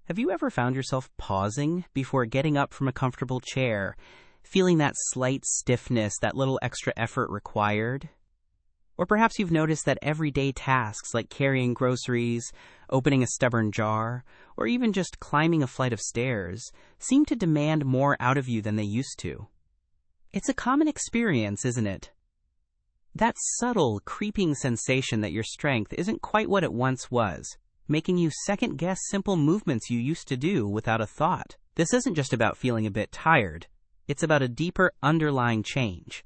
Have you ever found yourself pausing before getting up from a comfortable chair, feeling that slight stiffness, that little extra effort required? Or perhaps you've noticed that everyday tasks like carrying groceries, opening a stubborn jar, or even just climbing a flight of stairs seem to demand more out of you than they used to. It's a common experience, isn't it? That subtle, creeping sensation that your strength isn't quite what it once was, making you second-guess simple movements you used to do without a thought. This isn't just about feeling a bit tired. It's about a deeper underlying change.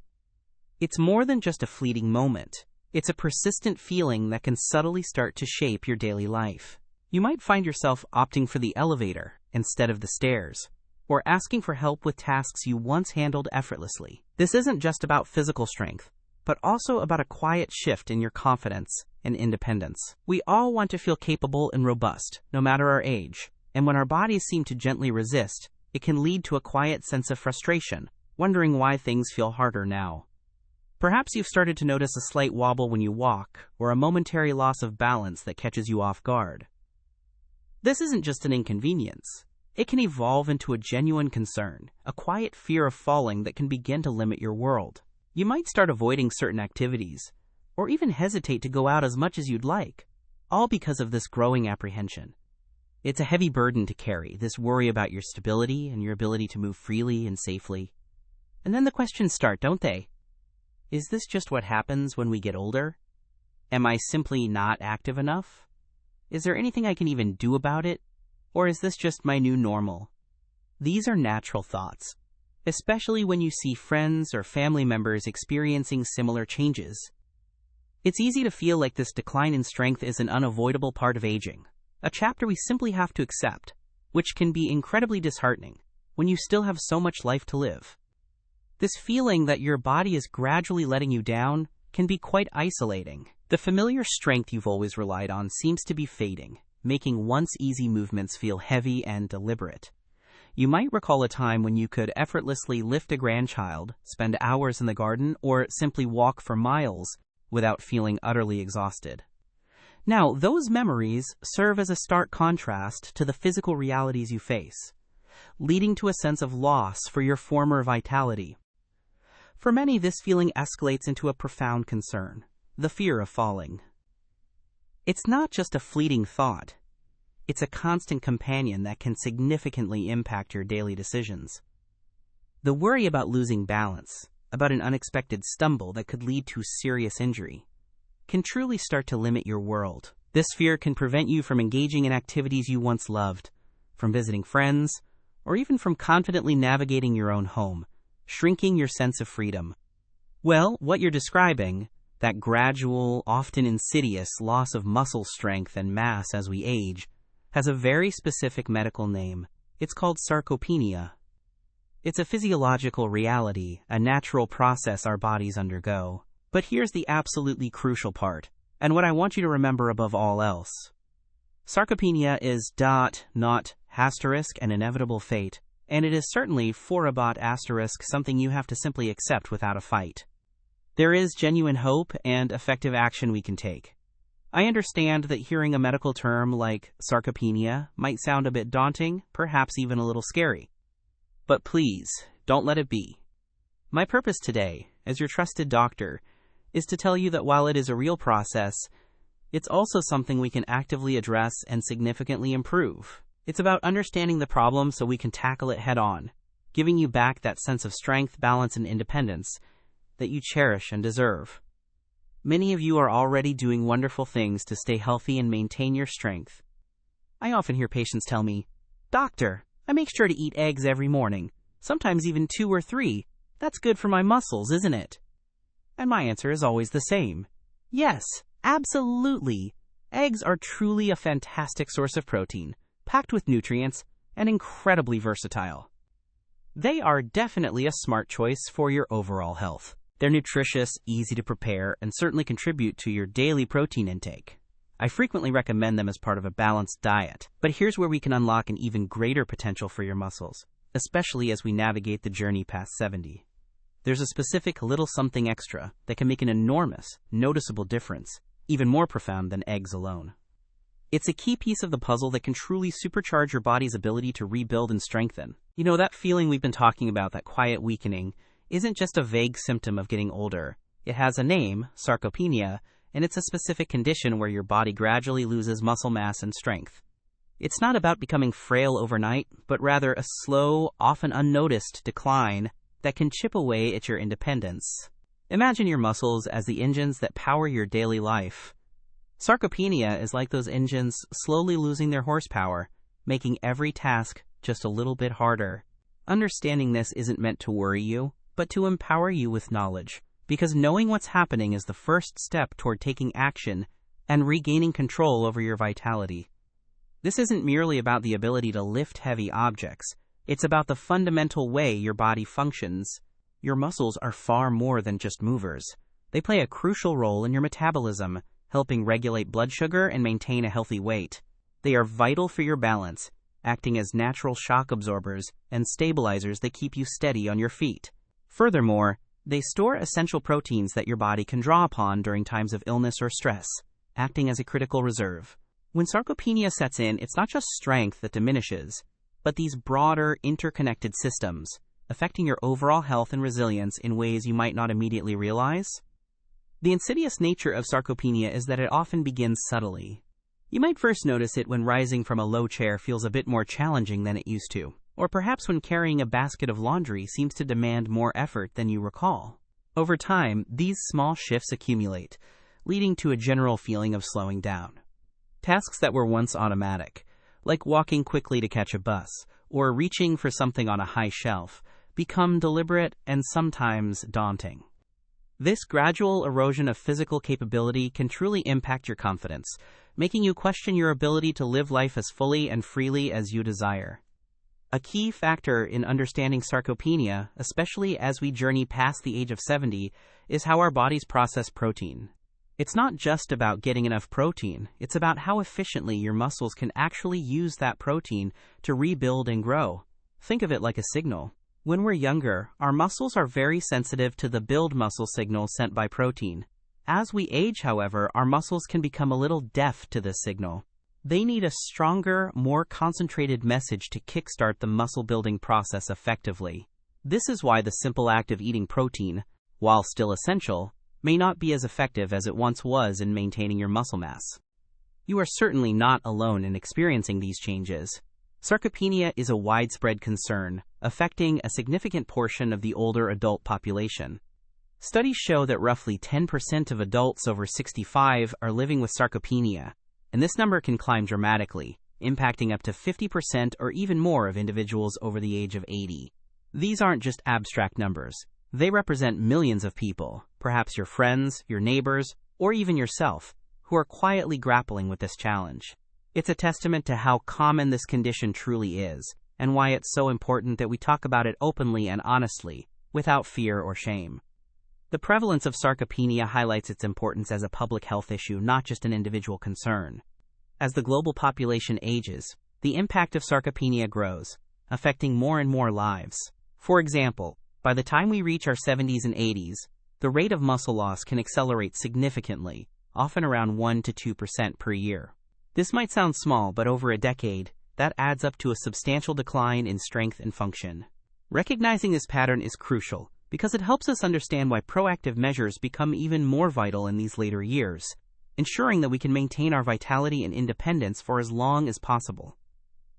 It's more than just a fleeting moment. It's a persistent feeling that can subtly start to shape your daily life. You might find yourself opting for the elevator instead of the stairs, or asking for help with tasks you once handled effortlessly. This isn't just about physical strength, but also about a quiet shift in your confidence and independence. We all want to feel capable and robust, no matter our age, and when our bodies seem to gently resist, it can lead to a quiet sense of frustration, wondering why things feel harder now. Perhaps you've started to notice a slight wobble when you walk, or a momentary loss of balance that catches you off guard. This isn't just an inconvenience. It can evolve into a genuine concern, a quiet fear of falling that can begin to limit your world. You might start avoiding certain activities, or even hesitate to go out as much as you'd like, all because of this growing apprehension. It's a heavy burden to carry, this worry about your stability and your ability to move freely and safely. And then the questions start, don't they? Is this just what happens when we get older? Am I simply not active enough? Is there anything I can even do about it? Or is this just my new normal? These are natural thoughts, especially when you see friends or family members experiencing similar changes. It's easy to feel like this decline in strength is an unavoidable part of aging, a chapter we simply have to accept, which can be incredibly disheartening when you still have so much life to live. This feeling that your body is gradually letting you down can be quite isolating. The familiar strength you've always relied on seems to be fading, making once easy movements feel heavy and deliberate. You might recall a time when you could effortlessly lift a grandchild, spend hours in the garden, or simply walk for miles without feeling utterly exhausted. Now, those memories serve as a stark contrast to the physical realities you face, leading to a sense of loss for your former vitality. For many, this feeling escalates into a profound concern, the fear of falling. It's not just a fleeting thought. It's a constant companion that can significantly impact your daily decisions. The worry about losing balance, about an unexpected stumble that could lead to serious injury, can truly start to limit your world. This fear can prevent you from engaging in activities you once loved, from visiting friends, or even from confidently navigating your own home, shrinking your sense of freedom. Well, what you're describing, that gradual, often insidious loss of muscle strength and mass as we age, has a very specific medical name. It's called sarcopenia. It's a physiological reality, a natural process our bodies undergo. But here's the absolutely crucial part, and what I want you to remember above all else. Sarcopenia is not asterisk an inevitable fate, and it is certainly asterisk something you have to simply accept without a fight. There is genuine hope and effective action we can take. I understand that hearing a medical term like sarcopenia might sound a bit daunting, perhaps even a little scary. But please, don't let it be. My purpose today, as your trusted doctor, is to tell you that while it is a real process, it's also something we can actively address and significantly improve. It's about understanding the problem so we can tackle it head on, giving you back that sense of strength, balance, and independence that you cherish and deserve. Many of you are already doing wonderful things to stay healthy and maintain your strength. I often hear patients tell me, "Doctor, I make sure to eat eggs every morning, sometimes even 2 or 3. That's good for my muscles, isn't it?" And my answer is always the same. Yes, absolutely. Eggs are truly a fantastic source of protein, packed with nutrients, and incredibly versatile. They are definitely a smart choice for your overall health. They're nutritious, easy to prepare, and certainly contribute to your daily protein intake. I frequently recommend them as part of a balanced diet, but here's where we can unlock an even greater potential for your muscles, especially as we navigate the journey past 70. There's a specific little something extra that can make an enormous, noticeable difference, even more profound than eggs alone. It's a key piece of the puzzle that can truly supercharge your body's ability to rebuild and strengthen. You know, that feeling we've been talking about, that quiet weakening, isn't just a vague symptom of getting older. It has a name, sarcopenia, and it's a specific condition where your body gradually loses muscle mass and strength. It's not about becoming frail overnight, but rather a slow, often unnoticed decline that can chip away at your independence. Imagine your muscles as the engines that power your daily life. Sarcopenia is like those engines slowly losing their horsepower, making every task just a little bit harder. Understanding this isn't meant to worry you, but to empower you with knowledge, because knowing what's happening is the first step toward taking action and regaining control over your vitality. This isn't merely about the ability to lift heavy objects. It's about the fundamental way your body functions. Your muscles are far more than just movers. They play a crucial role in your metabolism, helping regulate blood sugar and maintain a healthy weight. They are vital for your balance, acting as natural shock absorbers and stabilizers that keep you steady on your feet. Furthermore, they store essential proteins that your body can draw upon during times of illness or stress, acting as a critical reserve. When sarcopenia sets in, it's not just strength that diminishes, but these broader, interconnected systems, affecting your overall health and resilience in ways you might not immediately realize. The insidious nature of sarcopenia is that it often begins subtly. You might first notice it when rising from a low chair feels a bit more challenging than it used to, or perhaps when carrying a basket of laundry seems to demand more effort than you recall. Over time, these small shifts accumulate, leading to a general feeling of slowing down. Tasks that were once automatic, like walking quickly to catch a bus or reaching for something on a high shelf, become deliberate and sometimes daunting. This gradual erosion of physical capability can truly impact your confidence, making you question your ability to live life as fully and freely as you desire. A key factor in understanding sarcopenia, especially as we journey past the age of 70, is how our bodies process protein. It's not just about getting enough protein, it's about how efficiently your muscles can actually use that protein to rebuild and grow. Think of it like a signal. When we're younger, our muscles are very sensitive to the build muscle signal sent by protein. As we age, however, our muscles can become a little deaf to this signal. They need a stronger, more concentrated message to kickstart the muscle-building process effectively. This is why the simple act of eating protein, while still essential, may not be as effective as it once was in maintaining your muscle mass. You are certainly not alone in experiencing these changes. Sarcopenia is a widespread concern, affecting a significant portion of the older adult population. Studies show that roughly 10% of adults over 65 are living with sarcopenia, and this number can climb dramatically, impacting up to 50% or even more of individuals over the age of 80. These aren't just abstract numbers. They represent millions of people, perhaps your friends, your neighbors, or even yourself, who are quietly grappling with this challenge. It's a testament to how common this condition truly is, and why it's so important that we talk about it openly and honestly, without fear or shame. The prevalence of sarcopenia highlights its importance as a public health issue, not just an individual concern. As the global population ages, the impact of sarcopenia grows, affecting more and more lives. For example, by the time we reach our 70s and 80s, the rate of muscle loss can accelerate significantly, often around 1 to 2% per year. This might sound small, but over a decade, that adds up to a substantial decline in strength and function. Recognizing this pattern is crucial, because it helps us understand why proactive measures become even more vital in these later years, ensuring that we can maintain our vitality and independence for as long as possible.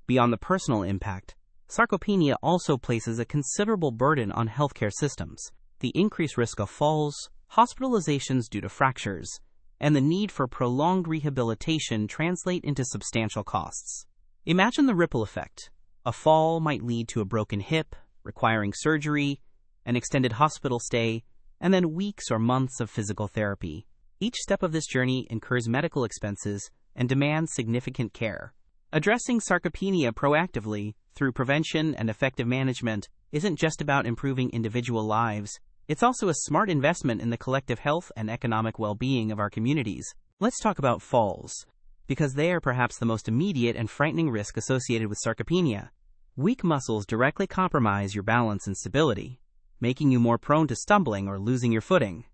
Beyond the personal impact, sarcopenia also places a considerable burden on healthcare systems. The increased risk of falls, hospitalizations due to fractures, and the need for prolonged rehabilitation translate into substantial costs. Imagine the ripple effect. A fall might lead to a broken hip, requiring surgery, an extended hospital stay, and then weeks or months of physical therapy. Each step of this journey incurs medical expenses and demands significant care. Addressing sarcopenia proactively, through prevention and effective management, isn't just about improving individual lives. It's also a smart investment in the collective health and economic well-being of our communities. Let's talk about falls, because they are perhaps the most immediate and frightening risk associated with sarcopenia. Weak muscles directly compromise your balance and stability, making you more prone to stumbling or losing your footing.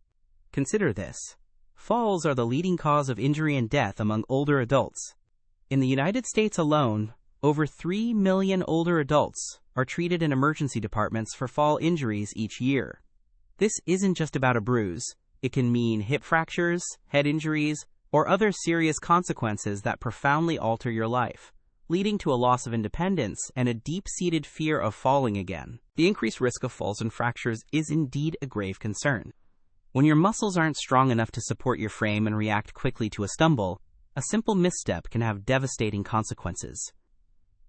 Consider this. Falls are the leading cause of injury and death among older adults. In the United States alone, over 3 million older adults are treated in emergency departments for fall injuries each year. This isn't just about a bruise. It can mean hip fractures, head injuries, or other serious consequences that profoundly alter your life, leading to a loss of independence and a deep-seated fear of falling again. The increased risk of falls and fractures is indeed a grave concern. When your muscles aren't strong enough to support your frame and react quickly to a stumble, a simple misstep can have devastating consequences.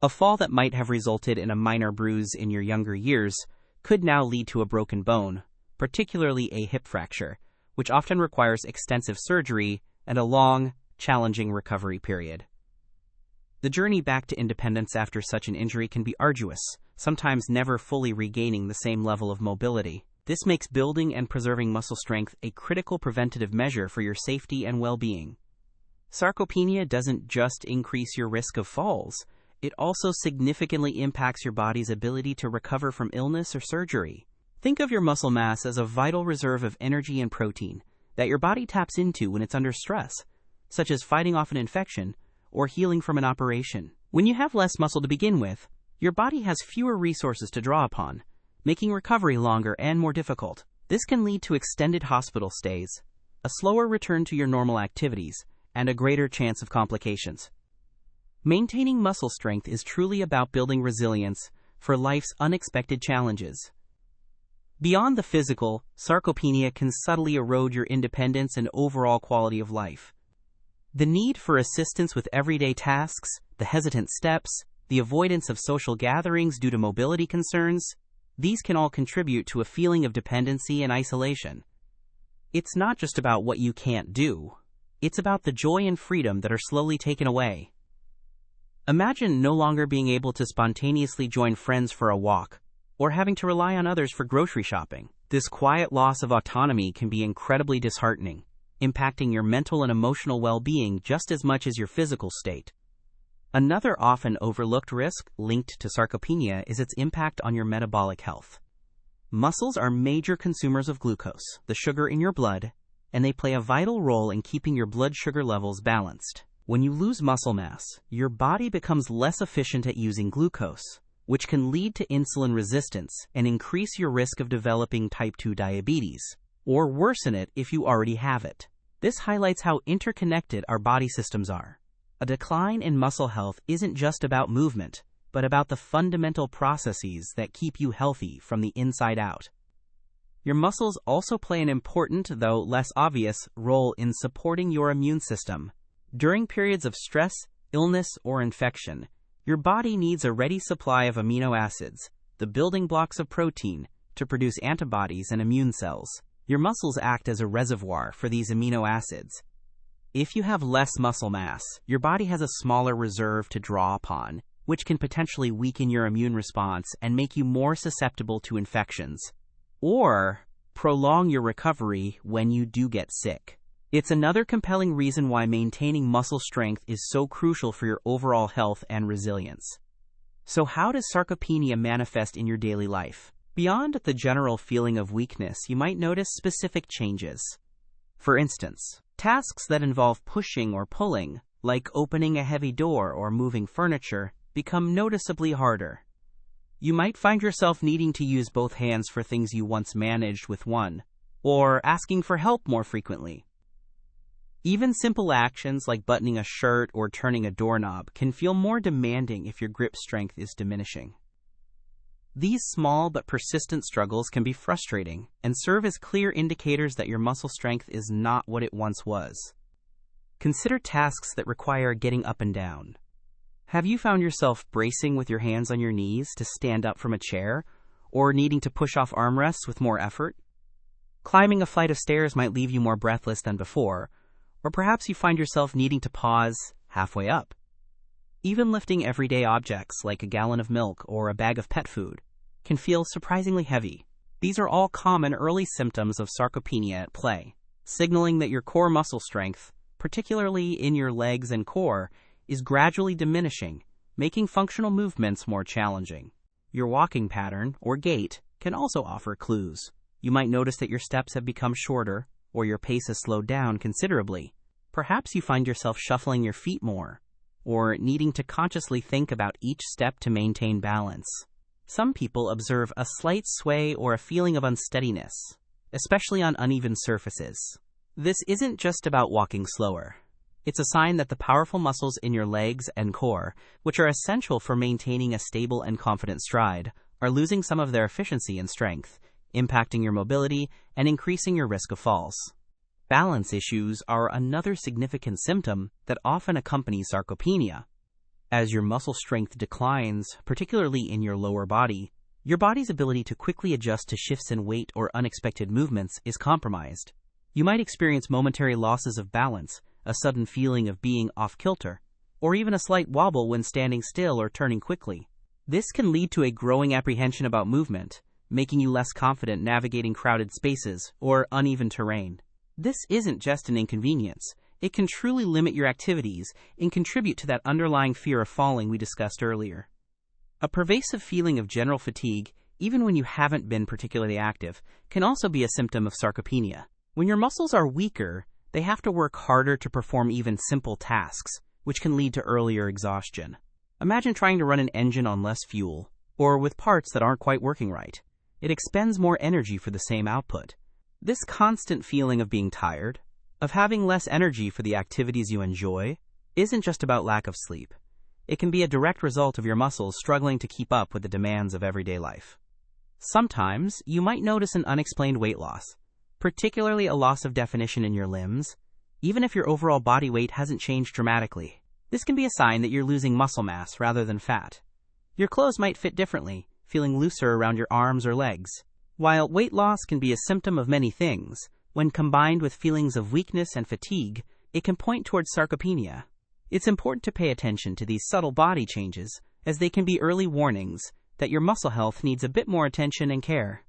A fall that might have resulted in a minor bruise in your younger years could now lead to a broken bone, particularly a hip fracture, which often requires extensive surgery and a long, challenging recovery period. The journey back to independence after such an injury can be arduous, sometimes never fully regaining the same level of mobility. This makes building and preserving muscle strength a critical preventative measure for your safety and well-being. Sarcopenia doesn't just increase your risk of falls, it also significantly impacts your body's ability to recover from illness or surgery. Think of your muscle mass as a vital reserve of energy and protein that your body taps into when it's under stress, such as fighting off an infection or healing from an operation. When you have less muscle to begin with, your body has fewer resources to draw upon, making recovery longer and more difficult. This can lead to extended hospital stays, a slower return to your normal activities, and a greater chance of complications. Maintaining muscle strength is truly about building resilience for life's unexpected challenges. Beyond the physical, sarcopenia can subtly erode your independence and overall quality of life. The need for assistance with everyday tasks, the hesitant steps, the avoidance of social gatherings due to mobility concerns, these can all contribute to a feeling of dependency and isolation. It's not just about what you can't do. It's about the joy and freedom that are slowly taken away. Imagine no longer being able to spontaneously join friends for a walk, or having to rely on others for grocery shopping. This quiet loss of autonomy can be incredibly disheartening, impacting your mental and emotional well-being just as much as your physical state. Another often overlooked risk linked to sarcopenia is its impact on your metabolic health. Muscles are major consumers of glucose, the sugar in your blood, and they play a vital role in keeping your blood sugar levels balanced. When you lose muscle mass, your body becomes less efficient at using glucose, which can lead to insulin resistance and increase your risk of developing type 2 diabetes, or worsen it if you already have it. This highlights how interconnected our body systems are. A decline in muscle health isn't just about movement, but about the fundamental processes that keep you healthy from the inside out. Your muscles also play an important, though less obvious, role in supporting your immune system. During periods of stress, illness, or infection, your body needs a ready supply of amino acids, the building blocks of protein, to produce antibodies and immune cells. Your muscles act as a reservoir for these amino acids. If you have less muscle mass, your body has a smaller reserve to draw upon, which can potentially weaken your immune response and make you more susceptible to infections, or prolong your recovery when you do get sick. It's another compelling reason why maintaining muscle strength is so crucial for your overall health and resilience. So how does sarcopenia manifest in your daily life? Beyond the general feeling of weakness, you might notice specific changes. For instance, tasks that involve pushing or pulling, like opening a heavy door or moving furniture, become noticeably harder. You might find yourself needing to use both hands for things you once managed with one, or asking for help more frequently. Even simple actions like buttoning a shirt or turning a doorknob can feel more demanding if your grip strength is diminishing. These small but persistent struggles can be frustrating and serve as clear indicators that your muscle strength is not what it once was. Consider tasks that require getting up and down. Have you found yourself bracing with your hands on your knees to stand up from a chair, or needing to push off armrests with more effort? Climbing a flight of stairs might leave you more breathless than before, or perhaps you find yourself needing to pause halfway up. Even lifting everyday objects like a gallon of milk or a bag of pet food can feel surprisingly heavy. These are all common early symptoms of sarcopenia at play, signaling that your core muscle strength, particularly in your legs and core, is gradually diminishing, making functional movements more challenging. Your walking pattern, or gait, can also offer clues. You might notice that your steps have become shorter, or your pace has slowed down considerably. Perhaps you find yourself shuffling your feet more, or needing to consciously think about each step to maintain balance. Some people observe a slight sway or a feeling of unsteadiness, especially on uneven surfaces. This isn't just about walking slower. It's a sign that the powerful muscles in your legs and core, which are essential for maintaining a stable and confident stride, are losing some of their efficiency and strength, impacting your mobility and increasing your risk of falls. Balance issues are another significant symptom that often accompanies sarcopenia. As your muscle strength declines, particularly in your lower body, your body's ability to quickly adjust to shifts in weight or unexpected movements is compromised. You might experience momentary losses of balance, a sudden feeling of being off-kilter, or even a slight wobble when standing still or turning quickly. This can lead to a growing apprehension about movement, making you less confident navigating crowded spaces or uneven terrain. This isn't just an inconvenience. It can truly limit your activities and contribute to that underlying fear of falling we discussed earlier. A pervasive feeling of general fatigue, even when you haven't been particularly active, can also be a symptom of sarcopenia. When your muscles are weaker, they have to work harder to perform even simple tasks, which can lead to earlier exhaustion. Imagine trying to run an engine on less fuel, or with parts that aren't quite working right. It expends more energy for the same output. This constant feeling of being tired, of having less energy for the activities you enjoy, isn't just about lack of sleep. It can be a direct result of your muscles struggling to keep up with the demands of everyday life. Sometimes, you might notice an unexplained weight loss, particularly a loss of definition in your limbs, even if your overall body weight hasn't changed dramatically. This can be a sign that you're losing muscle mass rather than fat. Your clothes might fit differently, feeling looser around your arms or legs. While weight loss can be a symptom of many things, when combined with feelings of weakness and fatigue, it can point towards sarcopenia. It's important to pay attention to these subtle body changes, as they can be early warnings that your muscle health needs a bit more attention and care.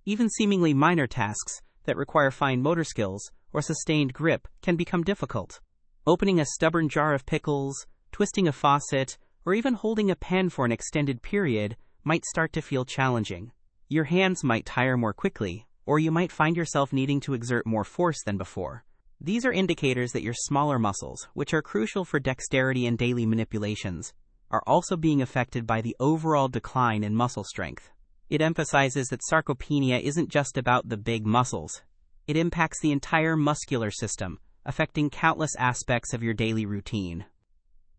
Even seemingly minor tasks that require fine motor skills or sustained grip can become difficult. Opening a stubborn jar of pickles, twisting a faucet, or even holding a pen for an extended period might start to feel challenging. Your hands might tire more quickly, or you might find yourself needing to exert more force than before. These are indicators that your smaller muscles, which are crucial for dexterity and daily manipulations, are also being affected by the overall decline in muscle strength. It emphasizes that sarcopenia isn't just about the big muscles. It impacts the entire muscular system, affecting countless aspects of your daily routine.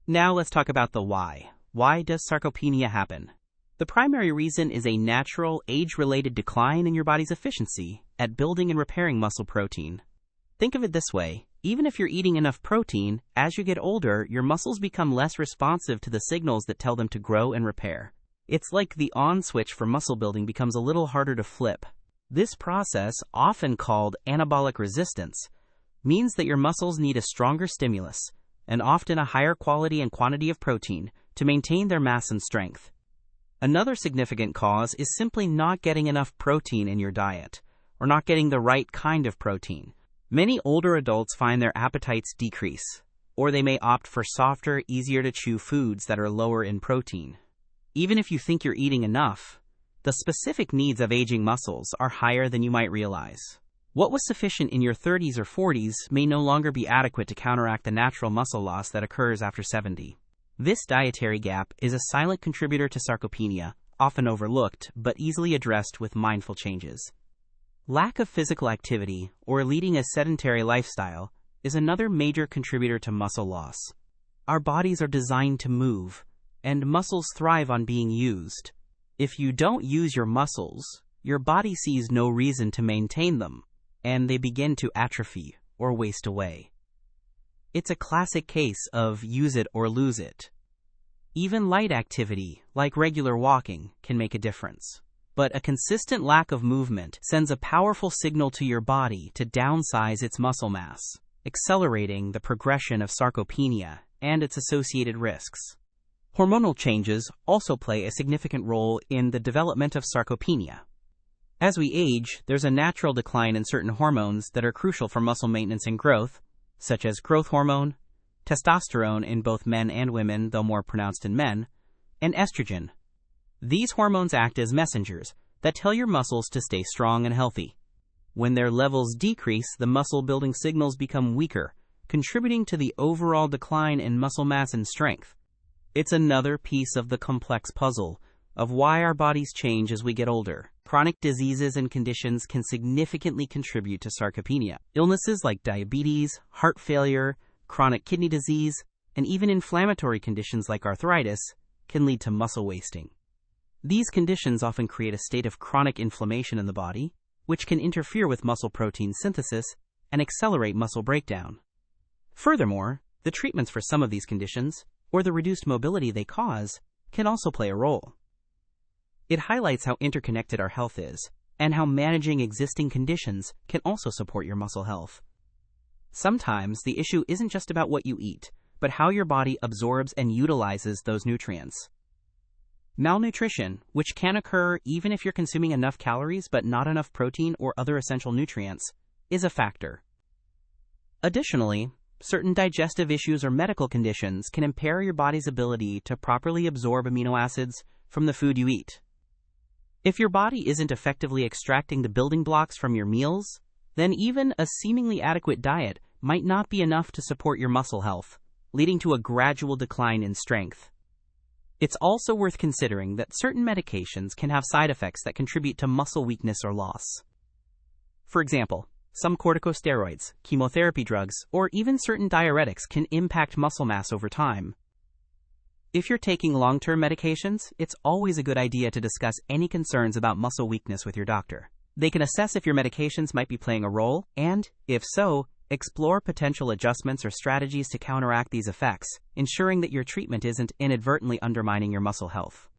Now let's talk about the why. Why does sarcopenia happen? The primary reason is a natural, age-related decline in your body's efficiency at building and repairing muscle protein. Think of it this way. Even if you're eating enough protein, as you get older, your muscles become less responsive to the signals that tell them to grow and repair. It's like the on switch for muscle building becomes a little harder to flip. This process, often called anabolic resistance, means that your muscles need a stronger stimulus, and often a higher quality and quantity of protein, to maintain their mass and strength. Another significant cause is simply not getting enough protein in your diet, or not getting the right kind of protein. Many older adults find their appetites decrease, or they may opt for softer, easier-to-chew foods that are lower in protein. Even if you think you're eating enough, the specific needs of aging muscles are higher than you might realize. What was sufficient in your 30s or 40s may no longer be adequate to counteract the natural muscle loss that occurs after 70. This dietary gap is a silent contributor to sarcopenia, often overlooked, but easily addressed with mindful changes. Lack of physical activity, or leading a sedentary lifestyle, is another major contributor to muscle loss. Our bodies are designed to move, and muscles thrive on being used. If you don't use your muscles, your body sees no reason to maintain them, and they begin to atrophy or waste away. It's a classic case of use it or lose it. Even light activity, like regular walking, can make a difference. But a consistent lack of movement sends a powerful signal to your body to downsize its muscle mass, accelerating the progression of sarcopenia and its associated risks. Hormonal changes also play a significant role in the development of sarcopenia. As we age, there's a natural decline in certain hormones that are crucial for muscle maintenance and growth, such as growth hormone, testosterone in both men and women, though more pronounced in men, and estrogen. These hormones act as messengers that tell your muscles to stay strong and healthy. When their levels decrease, the muscle-building signals become weaker, contributing to the overall decline in muscle mass and strength. It's another piece of the complex puzzle of why our bodies change as we get older. Chronic diseases and conditions can significantly contribute to sarcopenia. Illnesses like diabetes, heart failure, chronic kidney disease, and even inflammatory conditions like arthritis can lead to muscle wasting. These conditions often create a state of chronic inflammation in the body, which can interfere with muscle protein synthesis and accelerate muscle breakdown. Furthermore, the treatments for some of these conditions, or the reduced mobility they cause, can also play a role. It highlights how interconnected our health is, and how managing existing conditions can also support your muscle health. Sometimes the issue isn't just about what you eat, but how your body absorbs and utilizes those nutrients. Malnutrition, which can occur even if you're consuming enough calories but not enough protein or other essential nutrients, is a factor. Additionally, certain digestive issues or medical conditions can impair your body's ability to properly absorb amino acids from the food you eat. If your body isn't effectively extracting the building blocks from your meals, then even a seemingly adequate diet might not be enough to support your muscle health, leading to a gradual decline in strength. It's also worth considering that certain medications can have side effects that contribute to muscle weakness or loss. For example, some corticosteroids, chemotherapy drugs, or even certain diuretics can impact muscle mass over time. If you're taking long-term medications, it's always a good idea to discuss any concerns about muscle weakness with your doctor. They can assess if your medications might be playing a role, and, if so, explore potential adjustments or strategies to counteract these effects, ensuring that your treatment isn't inadvertently undermining your muscle health.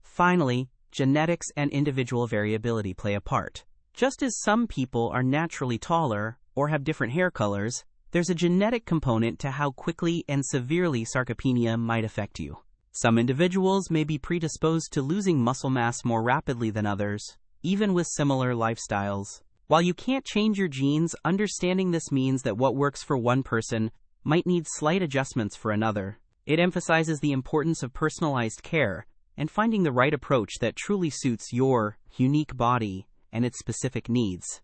Finally, genetics and individual variability play a part. Just as some people are naturally taller or have different hair colors, there's a genetic component to how quickly and severely sarcopenia might affect you. Some individuals may be predisposed to losing muscle mass more rapidly than others, even with similar lifestyles. While you can't change your genes, understanding this means that what works for one person might need slight adjustments for another. It emphasizes the importance of personalized care and finding the right approach that truly suits your unique body and its specific needs.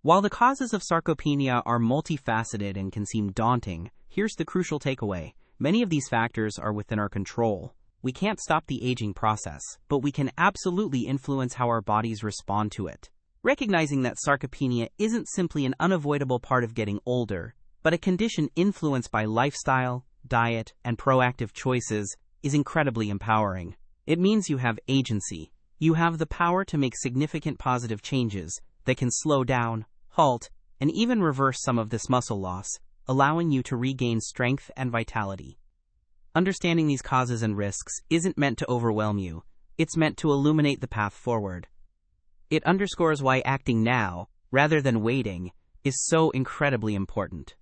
While the causes of sarcopenia are multifaceted and can seem daunting, here's the crucial takeaway. Many of these factors are within our control. We can't stop the aging process, but we can absolutely influence how our bodies respond to it. Recognizing that sarcopenia isn't simply an unavoidable part of getting older, but a condition influenced by lifestyle, diet, and proactive choices is incredibly empowering. It means you have agency. You have the power to make significant positive changes that can slow down, halt, and even reverse some of this muscle loss, allowing you to regain strength and vitality. Understanding these causes and risks isn't meant to overwhelm you. It's meant to illuminate the path forward. It underscores why acting now, rather than waiting, is so incredibly important.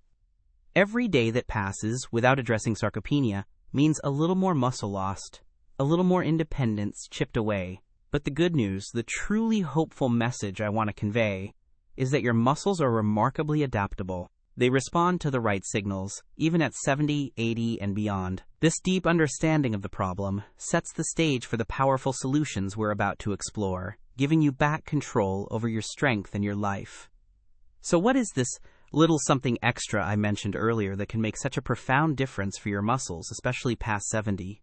Every day that passes without addressing sarcopenia means a little more muscle lost, a little more independence chipped away. But the good news, the truly hopeful message I want to convey, is that your muscles are remarkably adaptable. They respond to the right signals, even at 70, 80, and beyond. This deep understanding of the problem sets the stage for the powerful solutions we're about to explore, giving you back control over your strength and your life. So what is this little something extra I mentioned earlier that can make such a profound difference for your muscles, especially past 70?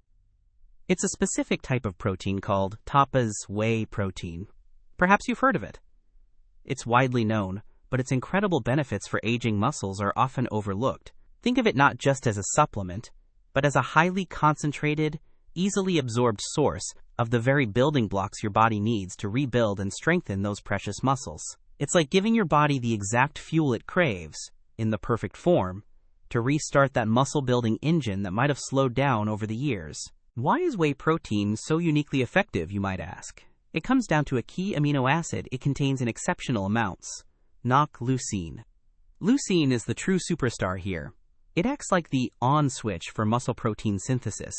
It's a specific type of protein called Tapa's whey protein. Perhaps you've heard of it. It's widely known, but its incredible benefits for aging muscles are often overlooked. Think of it not just as a supplement, but as a highly concentrated, easily absorbed source of the very building blocks your body needs to rebuild and strengthen those precious muscles. It's like giving your body the exact fuel it craves, in the perfect form, to restart that muscle-building engine that might have slowed down over the years. Why is whey protein so uniquely effective, you might ask? It comes down to a key amino acid it contains in exceptional amounts, leucine. Leucine is the true superstar here. It acts like the on switch for muscle protein synthesis,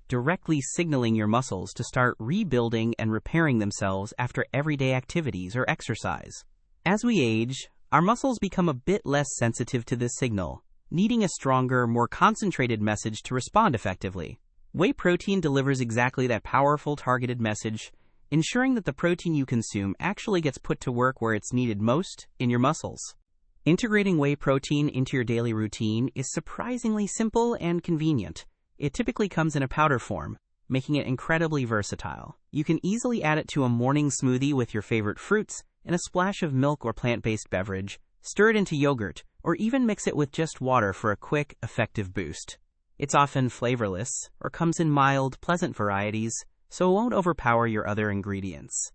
directly signaling your muscles to start rebuilding and repairing themselves after everyday activities or exercise. As we age, our muscles become a bit less sensitive to this signal, needing a stronger, more concentrated message to respond effectively. Whey protein delivers exactly that powerful targeted message, ensuring that the protein you consume actually gets put to work where it's needed most, in your muscles. Integrating whey protein into your daily routine is surprisingly simple and convenient. It typically comes in a powder form, making it incredibly versatile. You can easily add it to a morning smoothie with your favorite fruits and a splash of milk or plant-based beverage, stir it into yogurt, or even mix it with just water for a quick, effective boost. It's often flavorless or comes in mild, pleasant varieties, so it won't overpower your other ingredients.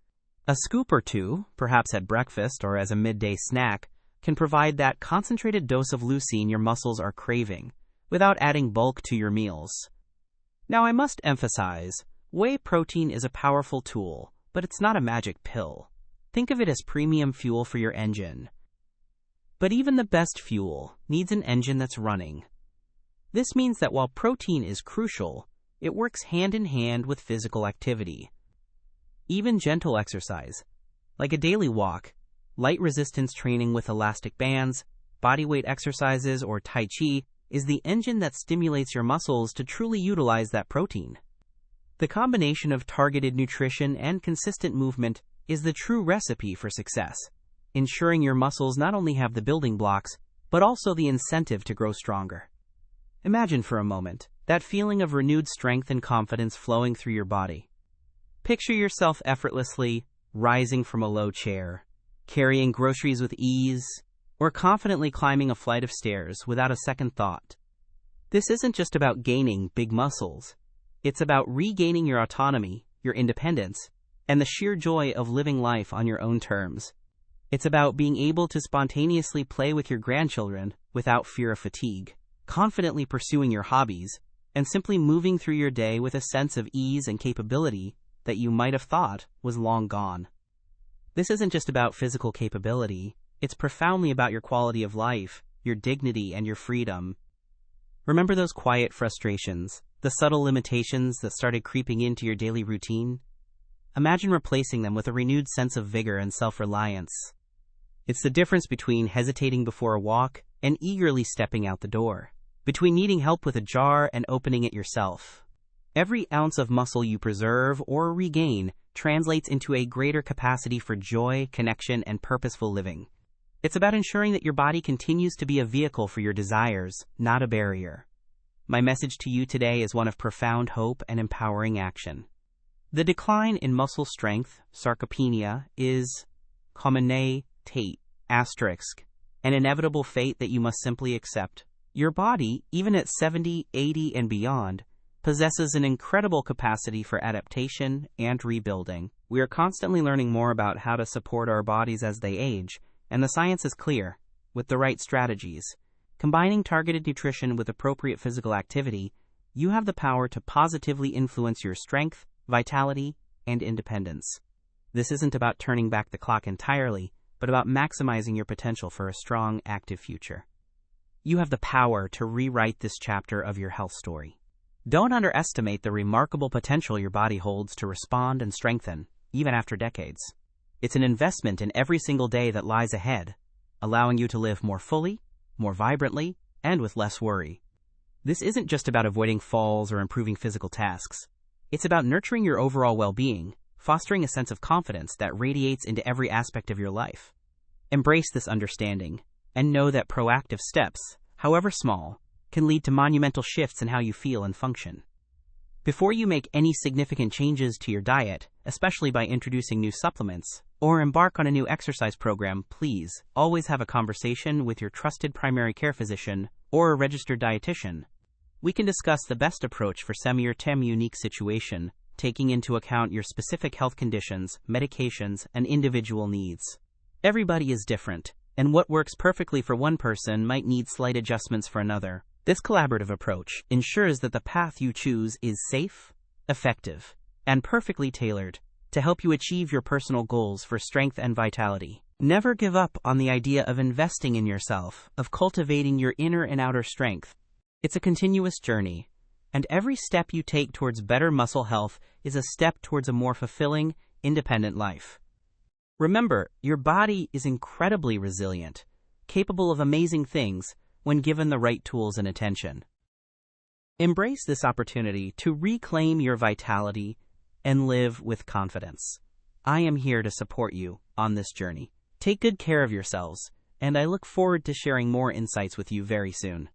A scoop or two, perhaps at breakfast or as a midday snack, can provide that concentrated dose of leucine your muscles are craving, without adding bulk to your meals. Now, I must emphasize, whey protein is a powerful tool, but it's not a magic pill. Think of it as premium fuel for your engine. But even the best fuel needs an engine that's running. This means that while protein is crucial, it works hand in hand with physical activity. Even gentle exercise, like a daily walk, light resistance training with elastic bands, bodyweight exercises, or Tai Chi, is the engine that stimulates your muscles to truly utilize that protein. The combination of targeted nutrition and consistent movement is the true recipe for success, ensuring your muscles not only have the building blocks, but also the incentive to grow stronger. Imagine for a moment that feeling of renewed strength and confidence flowing through your body. Picture yourself effortlessly rising from a low chair, carrying groceries with ease, or confidently climbing a flight of stairs without a second thought. This isn't just about gaining big muscles. It's about regaining your autonomy, your independence, and the sheer joy of living life on your own terms. It's about being able to spontaneously play with your grandchildren without fear of fatigue, confidently pursuing your hobbies, and simply moving through your day with a sense of ease and capability that you might have thought was long gone. This isn't just about physical capability. It's profoundly about your quality of life, your dignity, and your freedom. Remember those quiet frustrations, the subtle limitations that started creeping into your daily routine? Imagine replacing them with a renewed sense of vigor and self-reliance. It's the difference between hesitating before a walk and eagerly stepping out the door, between needing help with a jar and opening it yourself. Every ounce of muscle you preserve or regain translates into a greater capacity for joy, connection, and purposeful living. It's about ensuring that your body continues to be a vehicle for your desires, not a barrier. My message to you today is one of profound hope and empowering action. The decline in muscle strength, sarcopenia, is comune tate, asterisk, an inevitable fate that you must simply accept. Your body, even at 70, 80, and beyond, possesses an incredible capacity for adaptation and rebuilding. We are constantly learning more about how to support our bodies as they age, and the science is clear. With the right strategies, combining targeted nutrition with appropriate physical activity, you have the power to positively influence your strength, vitality, and independence. This isn't about turning back the clock entirely, but about maximizing your potential for a strong, active future. You have the power to rewrite this chapter of your health story. Don't underestimate the remarkable potential your body holds to respond and strengthen, even after decades. It's an investment in every single day that lies ahead, allowing you to live more fully, more vibrantly, and with less worry. This isn't just about avoiding falls or improving physical tasks. It's about nurturing your overall well-being, fostering a sense of confidence that radiates into every aspect of your life. Embrace this understanding, and know that proactive steps, however small, can lead to monumental shifts in how you feel and function. Before you make any significant changes to your diet, especially by introducing new supplements, or embark on a new exercise program, please always have a conversation with your trusted primary care physician or a registered dietitian. We can discuss the best approach for your unique situation, taking into account your specific health conditions, medications, and individual needs. Everybody is different, and what works perfectly for one person might need slight adjustments for another. This collaborative approach ensures that the path you choose is safe, effective, and perfectly tailored to help you achieve your personal goals for strength and vitality. Never give up on the idea of investing in yourself, of cultivating your inner and outer strength. It's a continuous journey, and every step you take towards better muscle health is a step towards a more fulfilling, independent life. Remember, your body is incredibly resilient, capable of amazing things when given the right tools and attention. Embrace this opportunity to reclaim your vitality and live with confidence. I am here to support you on this journey. Take good care of yourselves, and I look forward to sharing more insights with you very soon.